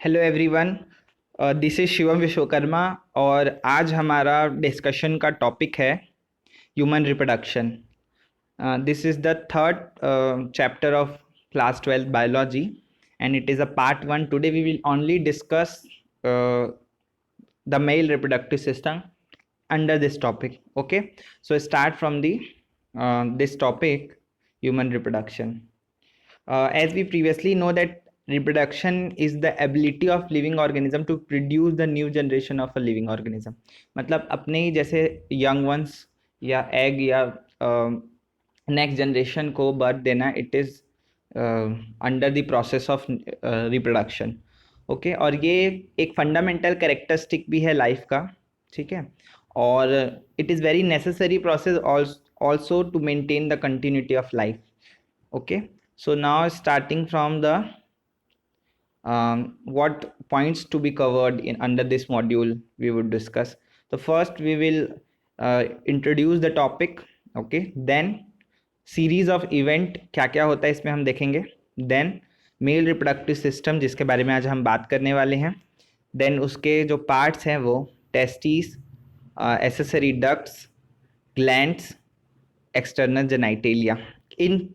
Hello everyone, this is Shivam Vishwakarma. और आज हमारा डिस्कशन का टॉपिक है human reproduction. This is the third chapter of class 12 biology and it is a part one. Today we will only discuss the male reproductive system under this topic. Okay, so start from the this topic, human reproduction. As we previously know that reproduction is the ability of living organism to produce the new generation of a living organism. मतलब अपने ही जैसे young ones या egg या next generation को birth देना, it is under the process of reproduction. Okay, और ये एक फंडामेंटल कैरेक्टरिस्टिक भी है लाइफ का. ठीक है, और it is very necessary process also to maintain the continuity of life. Okay, so now starting from the what points to be covered in under this module we would discuss. So first we will introduce the topic. Okay, then series of event क्या क्या होता है इसमें हम देखेंगे. Then male reproductive system जिसके बारे में आज हम बात करने वाले हैं. देन उसके जो पार्ट्स हैं वो testis, accessory ducts, glands, external genitalia. इन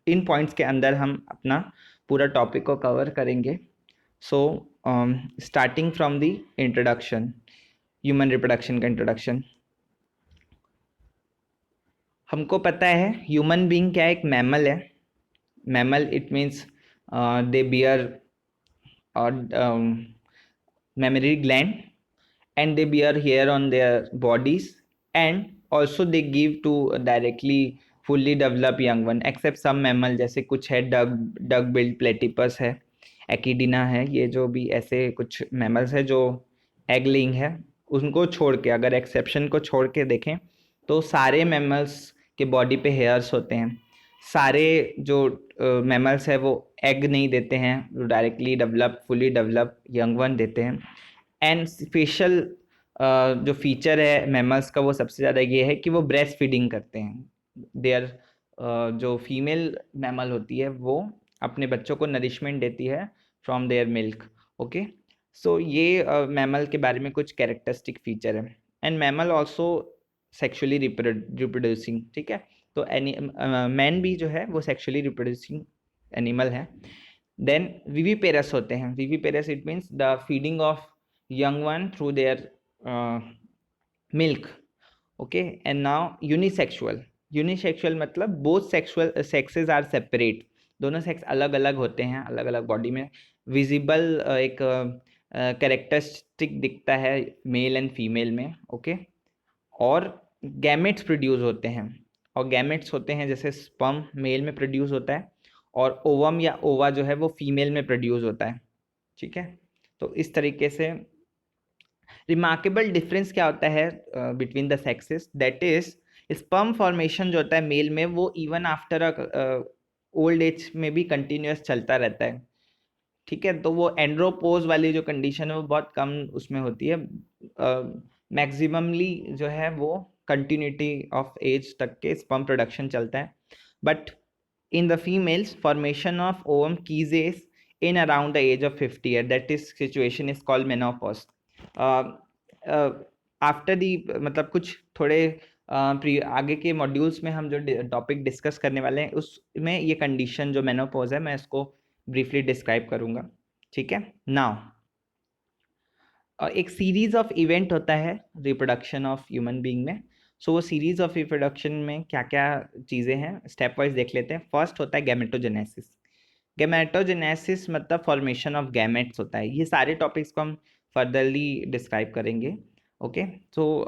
इन पॉइंट्स के अंदर हम अपना पूरा टॉपिक को कवर करेंगे. So starting from the introduction, human reproduction का इंट्रोडक्शन. हमको पता है ह्यूमन बीइंग क्या है, एक मैमल है. Mammal it means they beer mammary gland and they bear hair on their bodies and also they give to directly fully develop young one except some mammal जैसे कुछ है डग बिल्ड प्लेटिपस है, एकिडिना है. ये जो भी ऐसे कुछ मैमल्स है जो एग लेइंग है, उनको छोड़ के, अगर एक्सेप्शन को छोड़ के देखें तो सारे मैमल्स के बॉडी पे हेयर्स होते हैं. सारे जो मैमल्स है वो एग नहीं देते हैं, वो directly develop fully develop young one देते हैं. एंड स्पेशल जो फीचर है मैमल्स का वो सबसे ज़्यादा ये है कि वो ब्रेस्ट फीडिंग करते हैं. देयर जो फीमेल मैमल होती है वो अपने बच्चों को नरिशमेंट देती है फ्रॉम देयर मिल्क. ओके, सो ये मैमल के बारे में कुछ कैरेक्टरिस्टिक फीचर है. And mammal also sexually reproducing. ठीक है, तो मैन भी जो है वो सेक्शुअली रिप्रोड्यूसिंग एनिमल है. देन विविपेरस होते हैं. Viviparous it means the feeding of young one through their milk. Okay, and now unisexual मतलब both sexual sexes are separate. दोनों सेक्स अलग अलग होते हैं, अलग अलग बॉडी में विजिबल एक कैरेक्टरिस्टिक दिखता है मेल एंड फीमेल में. ओके, और गैमेट्स प्रोड्यूस होते हैं. और गैमेट्स होते हैं जैसे स्पर्म मेल में प्रोड्यूस होता है और ओवम या ओवा जो है वो फीमेल में प्रोड्यूस होता है. ठीक है, तो इस तरीके से रिमार्केबल डिफरेंस क्या होता है between the sexes, that is sperm formation जो होता है मेल में वो इवन आफ्टर ओल्ड एज में भी कंटिन्यूस चलता रहता है. ठीक है, तो वो एंड्रोपोज वाली जो कंडीशन है वो बहुत कम उसमें होती है. मैक्सिममली जो है वो कंटिन्यूटी ऑफ एज तक के स्पर्म प्रोडक्शन चलता है. But in the females formation of ovum कीजेस in around the age of 50 year, that is situation is called menopause. After the मतलब कुछ थोड़े आगे के मॉड्यूल्स में हम जो टॉपिक डिस्कस करने वाले हैं उसमें ये कंडीशन जो मेनोपॉज है मैं इसको ब्रीफली डिस्क्राइब करूंगा. ठीक है, नाउ एक सीरीज ऑफ इवेंट होता है रिप्रोडक्शन ऑफ ह्यूमन बीइंग में. सो वो सीरीज ऑफ रिप्रोडक्शन में क्या क्या चीज़ें हैं स्टेप वाइज देख लेते हैं. फर्स्ट होता है गैमेटोजेनेसिस. गैमेटोजेनेसिस मतलब फॉर्मेशन ऑफ गैमेट्स होता है. ये सारे टॉपिक्स को हम फर्दरली डिस्क्राइब करेंगे. Okay, so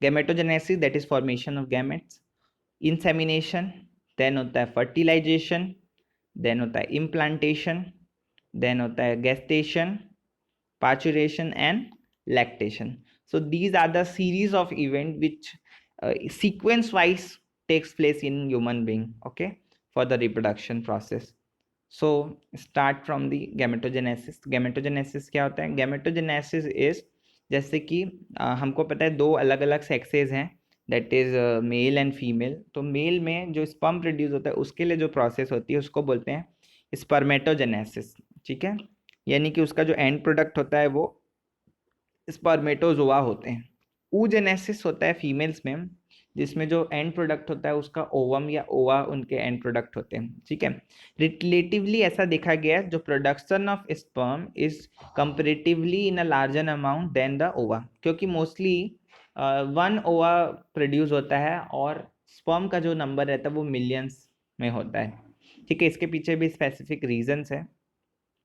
gametogenesis that is formation of gametes. Insemination, then होता है फर्टिलाइजेशन, देन होता है इम्प्लांटेशन, देन होता है gestation, parturition and lactation. So these are the series of event which sequence wise takes place in human being, okay, for the reproduction process. So start from the gametogenesis. Gametogenesis क्या होता है? Gametogenesis is जैसे कि हमको पता है दो अलग अलग सेक्सेस हैं, that is male and female. तो मेल में जो स्पर्म प्रोड्यूस होता है उसके लिए जो प्रोसेस होती है उसको बोलते हैं स्पर्मेटोजेनेसिस. ठीक है, यानी कि उसका जो एंड प्रोडक्ट होता है वो स्पर्मेटोजोआ होते हैं। oogenesis होता है फीमेल्स में, जिसमें जो एंड प्रोडक्ट होता है उसका ओवम या ओवा उनके एंड प्रोडक्ट होते हैं, ठीक है। रिलेटिवली ऐसा देखा गया है, जो production of sperm is comparatively in a larger amount than the ova, क्योंकि मोस्टली वन ओवा प्रोड्यूस होता है और स्पर्म का जो नंबर रहता है वो मिलियंस में होता है, ठीक है। इसके पीछे भी स्पेसिफिक रीजंस है,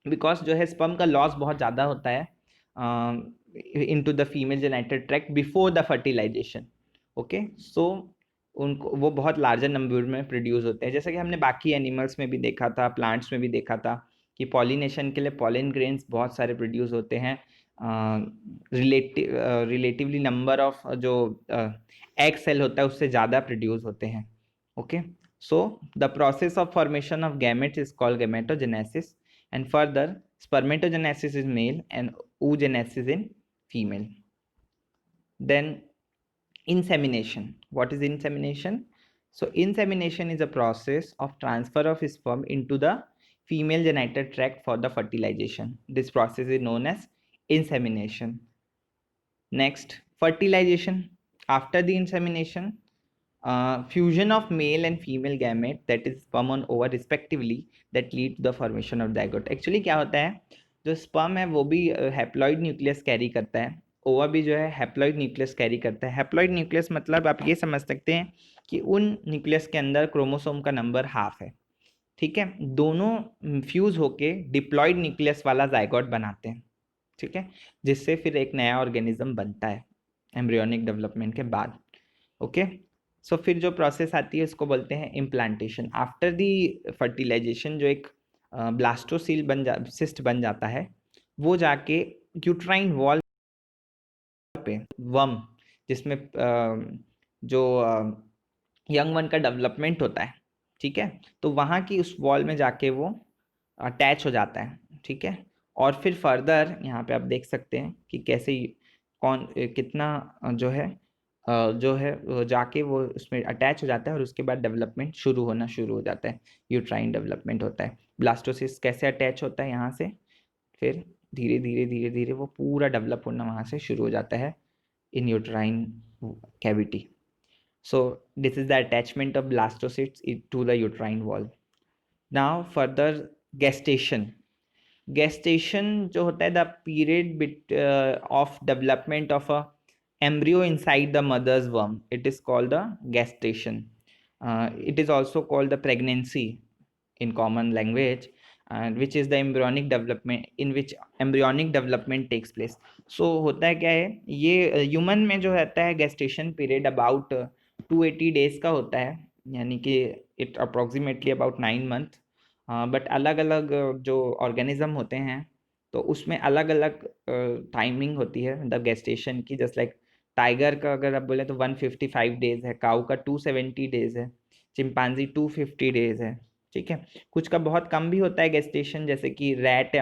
बिकॉज जो है स्पर्म का लॉस बहुत ज़्यादा होता है into the female genetic tract before the fertilization, okay. So उनको वो बहुत लार्जर नंबर में प्रोड्यूस होते हैं, जैसा कि हमने बाकी एनिमल्स में भी देखा था, प्लांट्स में भी देखा था कि पॉलिनेशन के लिए पॉलिन ग्रेन्स बहुत सारे प्रोड्यूस होते हैं। रिलेटिवली नंबर ऑफ जो एग सेल होता है उससे ज़्यादा प्रोड्यूस होते हैं, okay. So the process of formation of gametes is called gametogenesis, and further spermatogenesis is male and oogenesis in female. Then insemination. What is insemination? So insemination is a process of transfer of sperm into the female genital tract for the fertilization. This process is known as insemination. Next, fertilization. After the insemination, fusion of male and female gamete, that is sperm and ova respectively, that lead to the formation of zygote. Actually क्या होता है, जो sperm है वो भी haploid nucleus carry करता है, ओवा भी जो है हैप्लॉइड न्यूक्लियस कैरी करता है। हैप्लॉइड न्यूक्लियस मतलब आप ये समझ सकते हैं कि उन न्यूक्लियस के अंदर क्रोमोसोम का नंबर हाफ है, ठीक है। दोनों फ्यूज होके डिप्लॉइड न्यूक्लियस वाला जाइगोट बनाते हैं, ठीक है, जिससे फिर एक नया ऑर्गेनिज्म बनता है एम्ब्रियोनिक डेवलपमेंट के बाद, ओके। सो फिर जो प्रोसेस आती है उसको बोलते हैं इम्प्लांटेशन। आफ्टर दी फर्टिलाइजेशन जो एक ब्लास्टोसिल सिस्ट बन जाता है, वो जाके यूट्राइन वॉल पे वर्म, जिसमें जो यंग वन का डेवलपमेंट होता है, ठीक है, तो वहाँ की उस वॉल में जाके वो अटैच हो जाता है, ठीक है। और फिर फर्दर यहाँ पे आप देख सकते हैं कि कैसे कौन कितना जो है जाके वो उसमें अटैच हो जाता है और उसके बाद डेवलपमेंट शुरू हो जाता है, यूट्राइन डेवलपमेंट होता है। ब्लास्टोसिस कैसे अटैच होता है यहाँ से, फिर धीरे धीरे धीरे धीरे वो पूरा डेवलप होना वहाँ से शुरू हो जाता है in uterine cavity. So this is the attachment of blastocysts to the uterine wall. Now further gestation. Gestation जो होता है the period of development of a embryo inside the mother's womb. It is called the gestation. It is also called the pregnancy in common language, and which is the embryonic development in which embryonic development takes place. So होता है क्या है, ये human में जो रहता है gestation period about 280 days का होता है, यानी कि it approximately about 9 month. But अलग अलग जो ऑर्गेनिज्म होते हैं तो उसमें अलग अलग टाइमिंग होती है द गेस्टेशन की। जस्ट लाइक टाइगर का अगर आप बोले तो 155 डेज है, काऊ का 270 डेज है, चिंपांजी 250 डेज है, ठीक है। कुछ का बहुत कम भी होता है गेस्टेशन, जैसे कि rat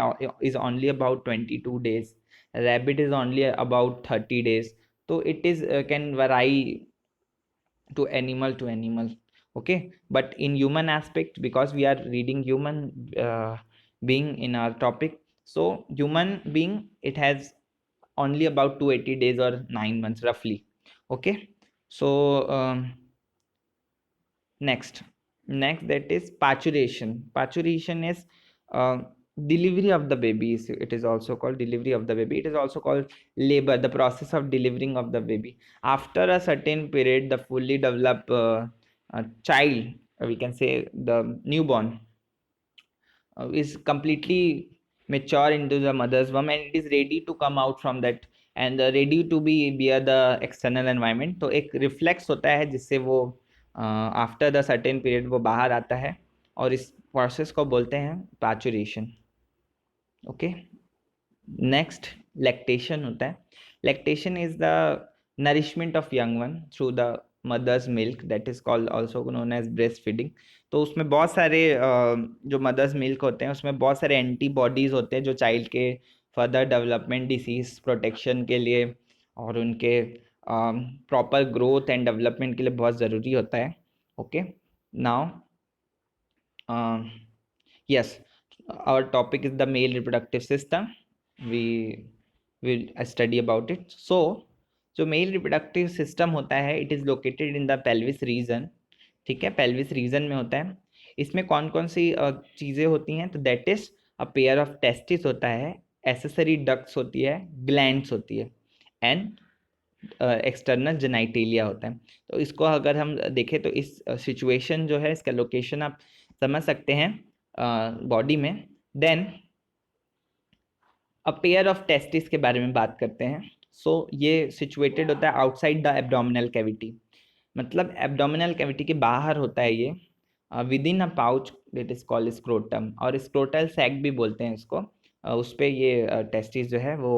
is only about 22 days, rabbit is only about 30 days. तो it is can vary to animal, okay। But in human aspect, because we are reading human being in our topic, so human being it has only about 280 days or 9 months roughly, okay। So next that is parturition is uh, delivery of the baby. It is also called delivery of the baby. It is also called labor, the process of delivering of the baby. After a certain period, the fully developed child, we can say the newborn, is completely mature into the mother's womb and it is ready to come out from that and ready to be bear the external environment। तो एक reflex होता है जिससे वो after the certain period वो बाहर आता है और इस प्रोसेस को बोलते हैं पैचुरेशन, ओके। नेक्स्ट लैक्टेशन होता है। Lactation is the nourishment of young one through the mother's milk, that is called also known as breast feeding. तो उसमें बहुत सारे जो मदर्स मिल्क होते हैं उसमें बहुत सारे एंटीबॉडीज़ होते हैं जो चाइल्ड के फर्दर डेवलपमेंट, डिसीज प्रोटेक्शन के लिए और उनके प्रॉपर ग्रोथ एंड डेवलपमेंट के लिए बहुत ज़रूरी होता है, okay. Now yes, our topic is the male reproductive system. We will study about it. So जो मेल रिप्रोडक्टिव सिस्टम होता है, it is located in the pelvis region. ठीक है, पेल्विस रीजन में होता है. इसमें कौन कौन सी चीज़ें होती हैं? तो that is a pair of testis होता है, एसेसरी डक्ट्स होती है, ग्लैंड्स होती है, एंड एक्सटर्नल जेनाइटेलिया होता है. तो इसको अगर हम देखें तो इस सिचुएशन जो है, इसका लोकेशन आप समझ सकते हैं बॉडी में. Then a pair of testis के बारे में बात करते हैं. सो ये सिचुएटेड होता है आउटसाइड द एब्डोमिनल कैविटी, मतलब एब्डोमिनल कैविटी के बाहर होता है ये, with in a pouch that is called scrotum, और स्क्रोटल सैक भी बोलते हैं इसको. उस पर ये टेस्टिस जो है वो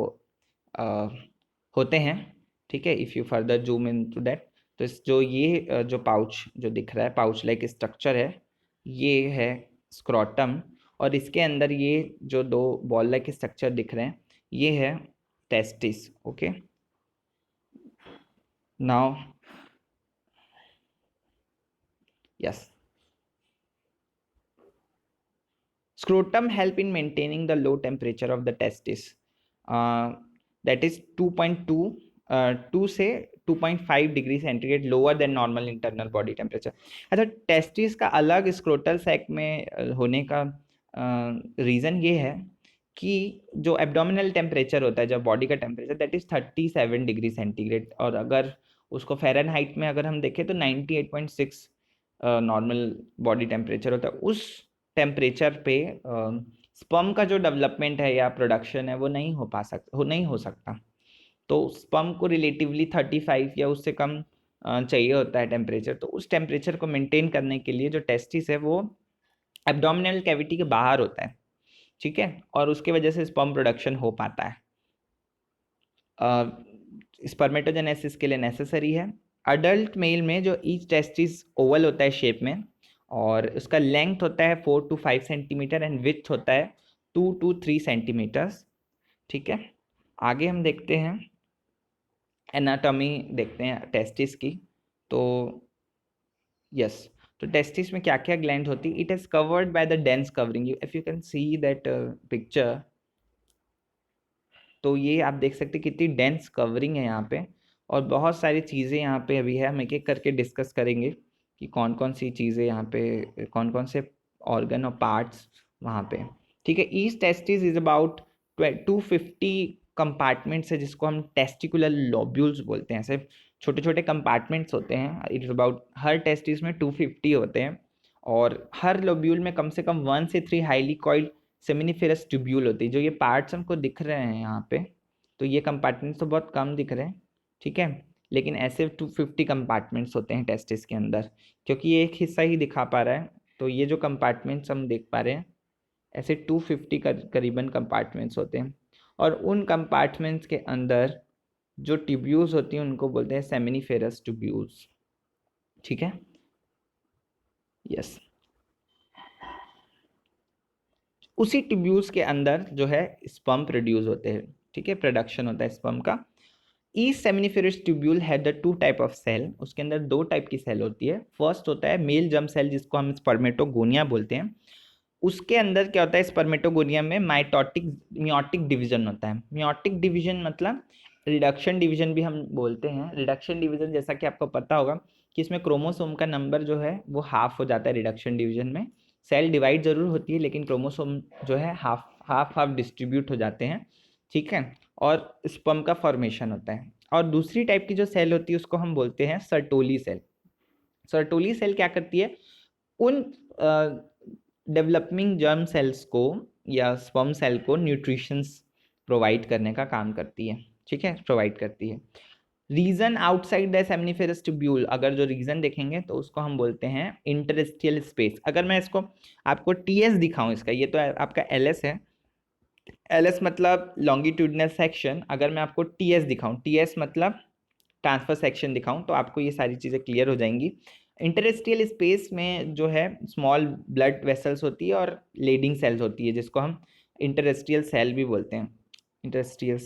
होते हैं. ठीक है, if you further zoom in to that, तो इस जो ये जो पाउच जो दिख रहा है, पाउच लाइक स्ट्रक्चर है, ये है स्क्रोटम, और इसके अंदर ये जो दो बॉल लाइक स्ट्रक्चर दिख रहे हैं, ये है testis. Okay, now yes, scrotum help in maintaining the low temperature of the testis, that is 2 से 2.5 degree centigrade lower than normal internal body temperature. अच्छा, टेस्टिस का अलग स्क्रोटल सैक में होने का रीज़न ये है कि जो एब्डोमिनल टेम्परेचर होता है, जब बॉडी का temperature, that is 37 degree centigrade, और अगर उसको फ़ारेनहाइट में अगर हम देखें तो 98.6 नॉर्मल बॉडी टेम्परेचर होता है. उस टेम्परेचर पे स्पर्म का जो डेवलपमेंट है या प्रोडक्शन है वो नहीं हो सकता. तो स्पर्म को रिलेटिवली 35 या उससे कम चाहिए होता है टेम्परेचर. तो उस टेम्परेचर को मेंटेन करने के लिए जो टेस्टिस है वो एब्डोमिनल कैविटी के बाहर होता है. ठीक है, और उसके वजह से स्पर्म प्रोडक्शन हो पाता है. स्पर्मेटोजेनेसिस के लिए नेसेसरी है. अडल्ट मेल में जो ईच टेस्टिस ओवल होता है शेप में, और उसका लेंथ होता है 4 to 5 सेंटीमीटर एंड विड्थ होता है 2 to 3 सेंटीमीटर्स. ठीक है, आगे हम देखते हैं एनाटॉमी, देखते हैं टेस्टिस की. तो यस, तो टेस्टिस में क्या क्या ग्लैंड होती है? It is covered by the dense covering. If you can see that picture, तो ये आप देख सकते हैं कितनी डेंस कवरिंग है यहाँ पे, और बहुत सारी चीज़ें यहाँ पे अभी है. हम एक एक करके डिस्कस करेंगे कि कौन कौन सी चीज़ें यहाँ पे, कौन कौन से ऑर्गन और पार्ट्स वहाँ पे. ठीक है, each testis is about 250 compartments है, जिसको हम टेस्टिकुलर लोब्यूल्स बोलते हैं. ऐसे छोटे छोटे कंपार्टमेंट्स होते हैं. It is about, her testis में 250 होते हैं, और हर लोब्यूल में कम से कम 1 से 3 हाईली कॉइल्ड सेमिनिफेरस ट्यूब्यूल होती है. जो ये पार्ट्स हमको दिख रहे हैं यहाँ पे, तो ये कंपार्टमेंट्स तो बहुत कम दिख रहे हैं. ठीक है, लेकिन ऐसे 250 कंपार्टमेंट्स होते हैं टेस्टिस के अंदर, क्योंकि ये एक हिस्सा ही दिखा पा रहा है. तो ये जो कंपार्टमेंट्स हम देख पा रहे हैं, ऐसे 250 करीबन कंपार्टमेंट्स होते हैं, और उन कंपार्टमेंट्स के अंदर जो ट्यूब्यूल्स होती हैं उनको बोलते हैं सेमिनिफेरस ट्यूब्यूल्स. ठीक है, यस. उसी ट्यूब्यूल्स के अंदर जो है स्पर्म प्रोड्यूस होते हैं. ठीक है, प्रोडक्शन होता है स्पर्म का. Each seminiferous tubule had the 2 type of cell. उसके अंदर 2 टाइप की सेल होती है. फर्स्ट होता है मेल जर्म सेल, जिसको हम स्पर्मेटोगोनिया बोलते हैं. उसके अंदर क्या होता है, स्पर्मेटोगोनिया में मियोटिक डिवीजन होता है. मियोटिक डिवीजन मतलब रिडक्शन डिवीजन भी हम बोलते हैं. रिडक्शन डिवीजन जैसा कि आपको पता होगा कि इसमें क्रोमोसोम का नंबर जो है वो हाफ हो जाता है. रिडक्शन डिवीजन में सेल डिवाइड जरूर होती है, लेकिन क्रोमोसोम जो है हाफ हाफ डिस्ट्रीब्यूट हो जाते हैं. ठीक है, और स्पर्म का फॉर्मेशन होता है. और दूसरी टाइप की जो सेल होती है उसको हम बोलते हैं सर्टोली सेल. सर्टोली सेल क्या करती है, उन डेवलपिंग जर्म सेल्स को या स्पर्म सेल को न्यूट्रिशंस प्रोवाइड करने का काम करती है. ठीक है, प्रोवाइड करती है. Region outside the seminiferous tubule, अगर जो रीजन देखेंगे तो उसको हम बोलते हैं इंटरस्टियल स्पेस. अगर मैं इसको आपको टीएस दिखाऊं, इसका ये तो आपका एलएस है. एलएस मतलब लॉन्गिट्यूडनल सेक्शन. अगर मैं आपको टीएस दिखाऊं, टीएस मतलब ट्रांसफर सेक्शन दिखाऊं, तो आपको ये सारी चीज़ें क्लियर हो जाएंगी. इंटरस्टियल स्पेस में जो है स्मॉल ब्लड वेसल्स होती है और लेडिंग सेल्स होती है, जिसको हम इंटरस्टियल सेल भी बोलते हैं. Interstitial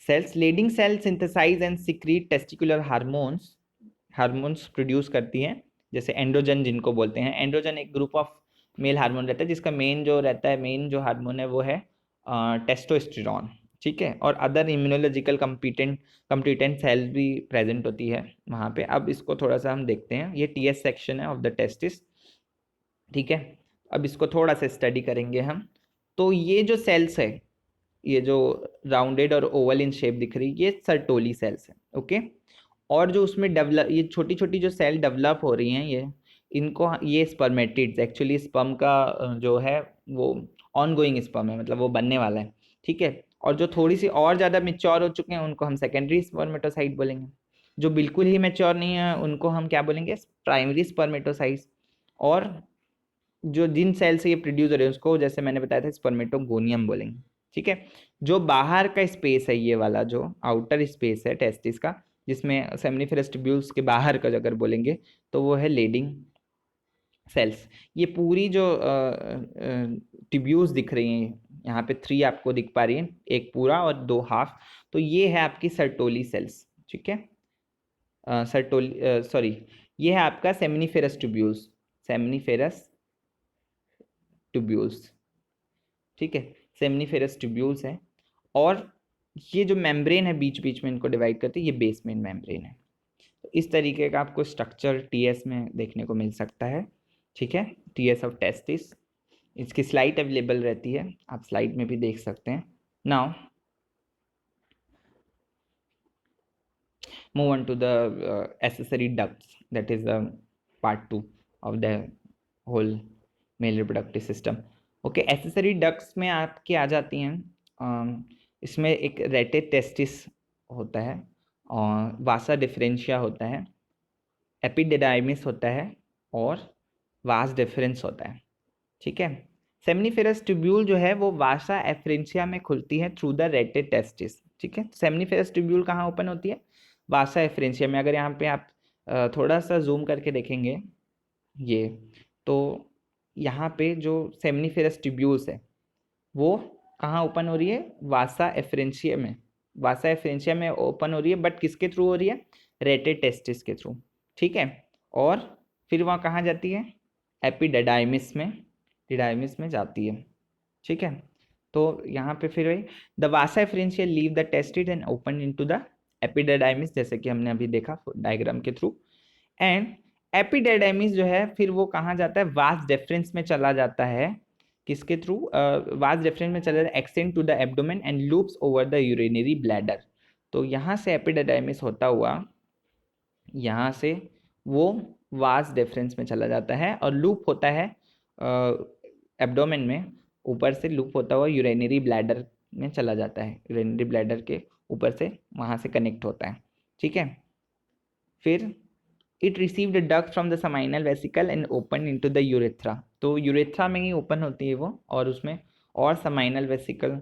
cells, Leydig cell synthesize and secrete testicular hormones produce करती हैं, जैसे एंड्रोजन जिनको बोलते हैं. एंड्रोजन एक ग्रुप ऑफ मेल हार्मोन रहता है, जिसका मेन जो रहता है, मेन जो हार्मोन है वो है टेस्टोस्टेरॉन, ठीक है। और अदर इम्यूनोलॉजिकल कंपिटेंट सेल्स भी प्रेजेंट होती है वहाँ पे। अब इसको थोड़ा सा हम देखते हैं, ये टीएस सेक्शन है ऑफ द टेस्टिस, ठीक है। अब इसको थोड़ा सा स्टडी करेंगे हम। तो ये जो सेल्स है, ये जो राउंडेड और ओवल इन शेप दिख रही है, ये सर्टोली सेल्स है, ओके। और जो उसमें डेवलप, ये छोटी छोटी जो सेल डेवलप हो रही हैं, ये इनको, ये स्पर्मेटिड्स, एक्चुअली स्पर्म का जो है वो ऑनगोइंग स्पर्म है, मतलब वो बनने वाला है, ठीक है। और जो थोड़ी सी और ज़्यादा मेच्योर हो चुके हैं उनको हम सेकेंडरी स्पर्मेटोसाइट बोलेंगे। जो बिल्कुल ही मेच्योर नहीं है उनको हम क्या बोलेंगे, प्राइमरी स्पर्मेटोसाइट्स। और जो जिन सेल से ये प्रोड्यूस हो रहे हैं उसको, जैसे मैंने बताया था, स्पर्मेटोगोनियम बोलेंगे, ठीक है। जो बाहर का स्पेस है, ये वाला जो आउटर स्पेस है टेस्टिस का, जिसमें सेमिनिफेरस ट्यूब्यूल्स के बाहर का अगर बोलेंगे तो वो है लेडिंग सेल्स। ये पूरी जो ट्यूब्यूल्स दिख रही हैं यहाँ पे, 3 आपको दिख पा रही हैं, एक पूरा और 2 हाफ, तो ये है आपकी सर्टोली सेल्स, ठीक है। सर्टोली, सॉरी, ये है आपका सेमिनिफेरस ट्यूब्यूल्स, सेमिनिफेरस ट्यूब्यूल्स, ठीक है। सेमिनिफेरस ट्यूब्यूल्स हैं। और ये जो मेम्ब्रेन है बीच बीच में इनको डिवाइड करती है, ये बेसमेंट मेम्ब्रेन है। तो इस तरीके का आपको स्ट्रक्चर टीएस में देखने को मिल सकता है, ठीक है। टीएस ऑफ टेस्टिस, इसकी स्लाइड अवेलेबल रहती है, आप स्लाइड में भी देख सकते हैं। Now move on to the accessory ducts, that is the part 2 of the whole male reproductive system. Okay, accessory ducts में आपकी आ जाती हैं, इसमें एक रेटेड टेस्टिस होता है, और वासा डिफरेंशिया होता है, एपिडिडाइमिस होता है, और वास डिफरेंस होता है, ठीक है। सेमनीफेरस ट्यूब्यूल जो है वो वासा एफरेंशिया में खुलती है थ्रू द रेटेड टेस्टिस, ठीक है। सेमनीफेरस ट्यूब्यूल कहाँ ओपन होती है, वासा एफरेंशिया में। अगर यहाँ पे आप थोड़ा सा जूम करके देखेंगे ये, तो यहाँ पे जो सेमनीफेरस ट्यूब्यूल्स है वो कहाँ ओपन हो रही है, वासा एफरेंशिया में। वासा एफरेंशिया में ओपन हो रही है, बट किसके थ्रू हो रही है, रेटेड टेस्टिस के थ्रू, ठीक है। और फिर वहाँ कहाँ जाती है, एपिडिडाइमिस में, डिडाइमिस में जाती है, ठीक है। तो यहाँ पे फिर वही, the vasa efferentia leave the testis and open into the epididymis, जैसे कि हमने अभी देखा डायग्राम के थ्रू। एंड एपिडिडाइमिस जो है फिर वो कहाँ जाता है, वास डेफरेंस में चला जाता है, किसके थ्रू, वास डेफरेंस में चला जाता है, extend to the abdomen and loops over the urinary bladder. तो यहाँ से एपिडिडाइमिस होता हुआ यहाँ से वो वास डेफरेंस में चला जाता है, और लूप होता है एब्डोमेन में, ऊपर से लूप होता हुआ यूरिनरी ब्लैडर में चला जाता है, यूरिनरी ब्लैडर के ऊपर से वहाँ से कनेक्ट होता है, ठीक है। फिर it received duct from the seminal vesicle and open into the urethra. तो यूरेथ्रा में ही ओपन होती है वो, और उसमें और समाइनल वेसिकल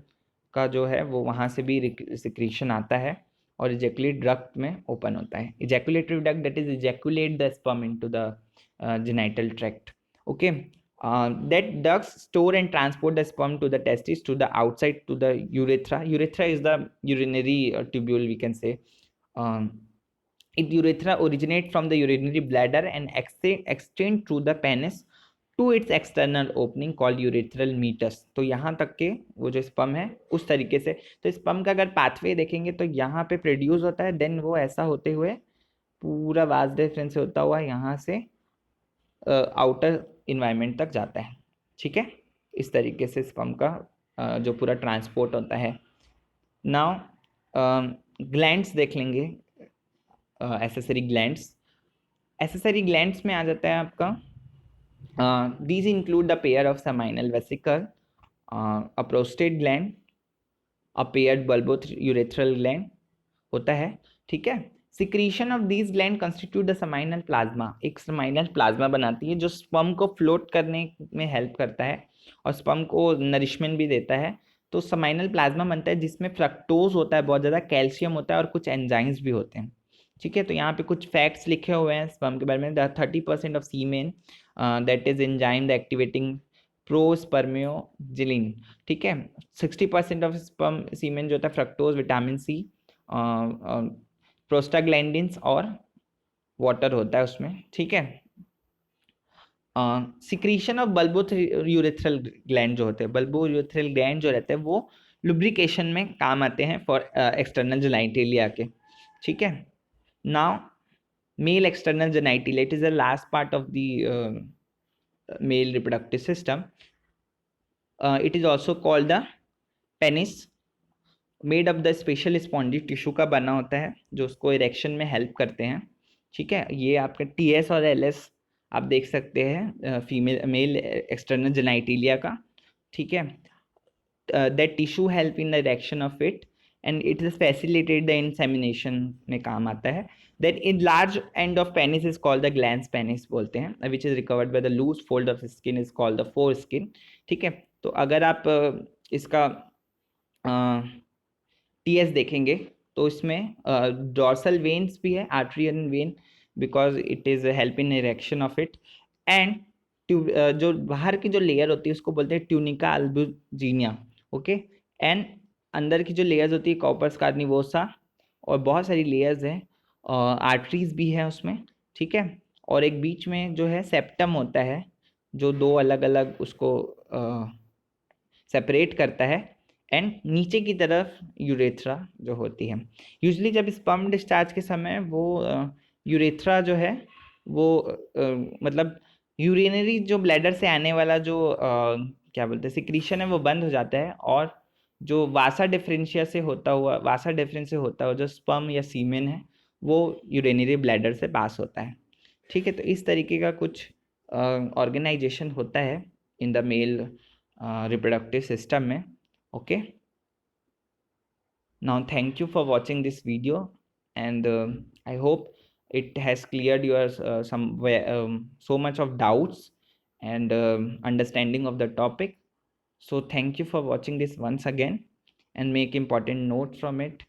का जो है वो वहाँ से भी सिक्रीशन आता है, और इजैकुलेट डक्ट में ओपन होता है। Ejaculatory duct, that is ejaculate the sperm into the genital tract, okay. That ducts store and transport the sperm to the testis, to the outside, to the urethra. Urethra is the urinary tubule, we can say. um, urethra originate from the urinary bladder and extend through the penis to its external opening called urethral meatus. तो यहाँ तक के वो जो sperm है उस तरीके से, तो स्पर्म का अगर पाथवे देखेंगे तो यहाँ पे प्रोड्यूस होता है, देन वो ऐसा होते हुए पूरा वास डिफरेंस से होता हुआ यहाँ से आउटर इन्वायरमेंट तक जाता है, ठीक है। इस तरीके से स्पर्म का जो पूरा ट्रांसपोर्ट होता है। नाउ ग्लैंड्स देख लेंगे, एसेसरी ग्लैंड्स। एसेसरी ग्लैंड्स में आ जाता है आपका, these include the pair of seminal vesicle, a prostate gland, a paired bulbourethral gland होता है, ठीक है। Secretion of these gland constitute the seminal plasma, एक समाइनल प्लाज्मा बनाती है जो स्पर्म को फ्लोट करने में हेल्प करता है और स्पर्म को नरिशमेंट भी देता है। तो समाइनल प्लाज्मा बनता है जिसमें फ्रक्टोज होता है, बहुत ज़्यादा कैल्शियम होता है, और कुछ एंजाइम्स भी होते हैं, ठीक है। तो यहाँ पे कुछ फैक्ट्स लिखे हुए हैं स्पर्म के बारे में। 30% of semen that is enzyme the activating prospermiogelin, ठीक है। 60% ऑफ स्पर्म सीमेन जो होता है फ्रक्टोज, विटामिन सी, प्रोस्टाग्लैंडिन्स और वाटर होता है उसमें, ठीक है। सिक्रीशन ऑफ बल्बोयूरेथ्रल ग्लैंड जो होते हैं, बल्बोयूरेथ्रल ग्लैंड जो रहते हैं वो लुब्रिकेशन में काम आते हैं फॉर एक्सटर्नल जेनाइटेलिया के, ठीक है। Now male external genitalia, it is the last part of the male reproductive system. It is also called the penis, made of the special spongy tissue का बना होता है जो उसको इरेक्शन में हेल्प करते हैं, ठीक है। ये आपका टीएस और एलएस आप देख सकते हैं फीमेल मेल एक्सटर्नल जेनाइटेलिया का, ठीक है. That tissue help in the erection of it and it is facilitate the insemination में काम आता है. That in large end of penis is called the glans penis बोलते हैं, which is recovered by the loose fold of skin is called the foreskin, ठीक है. तो अगर आप इसका टीएस देखेंगे तो इसमें डॉर्सल वेन्स भी है, arterial vein, because it is help in erection of it. And जो बाहर की जो लेयर होती है उसको बोलते हैं ट्यूनिका अल्बुजिनिया, ओके. एंड अंदर की जो लेयर्स होती है कॉर्पस कार्निवोसा, और बहुत सारी लेयर्स हैं, आर्टरीज भी है उसमें, ठीक है. और एक बीच में जो है सेप्टम होता है जो दो अलग अलग उसको सेपरेट करता है. एंड नीचे की तरफ यूरेथ्रा जो होती है. यूजली जब स्पर्म डिस्चार्ज के समय वो यूरेथ्रा जो है वो मतलब यूरिनरी जो ब्लैडर से आने वाला जो क्या बोलते हैं सिक्रीशन है वो बंद हो जाता है, और जो वासा डिफरेंशिया से होता हुआ वासा डिफरेंस से होता हुआ जो स्पर्म या सीमेन है वो यूरिनरी ब्लैडर से पास होता है, ठीक है. तो इस तरीके का कुछ ऑर्गेनाइजेशन होता है in the male reproductive system में, okay. Now thank you for watching this video, and I hope it has cleared your so much of doubts and understanding of the topic. So thank you for watching this once again, and make important notes from it.